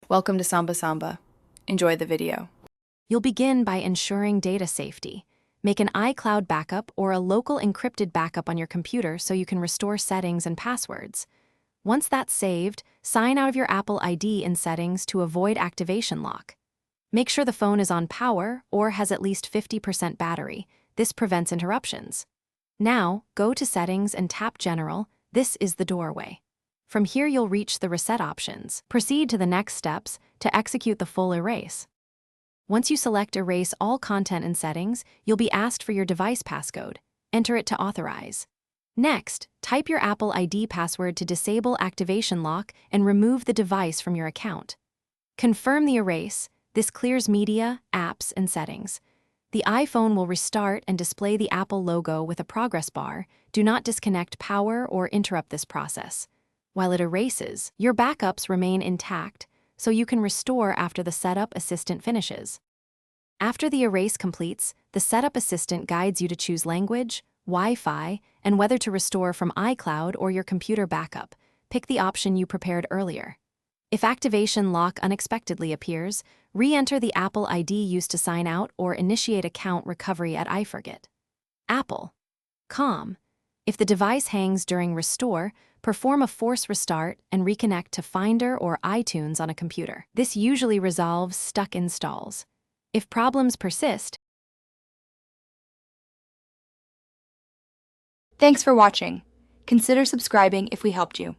Welcome to Samba Samba. Enjoy the video. You'll begin by ensuring data safety. Make an iCloud backup or a local encrypted backup on your computer so you can restore settings and passwords. Once that's saved, sign out of your Apple ID in Settings to avoid activation lock. Make sure the phone is on power or has at least 50% battery. This prevents interruptions. Now, go to Settings and tap General. This is the doorway. From here, you'll reach the reset options. Proceed to the next steps to execute the full erase. Once you select Erase all content in Settings, you'll be asked for your device passcode. Enter it to authorize. Next, type your Apple ID password to disable activation lock and remove the device from your account. Confirm the erase. This clears media, apps, and settings. The iPhone will restart and display the Apple logo with a progress bar. Do not disconnect power or interrupt this process. While it erases, your backups remain intact, so you can restore after the Setup Assistant finishes. After the erase completes, the Setup Assistant guides you to choose language, Wi-Fi, and whether to restore from iCloud or your computer backup. Pick the option you prepared earlier. If activation lock unexpectedly appears, re-enter the Apple ID used to sign out or initiate account recovery at iForget. Apple. Com. If the device hangs during restore, perform a force restart and reconnect to Finder or iTunes on a computer. This usually resolves stuck installs. If problems persist, Thanks for watching. Consider subscribing if we helped you.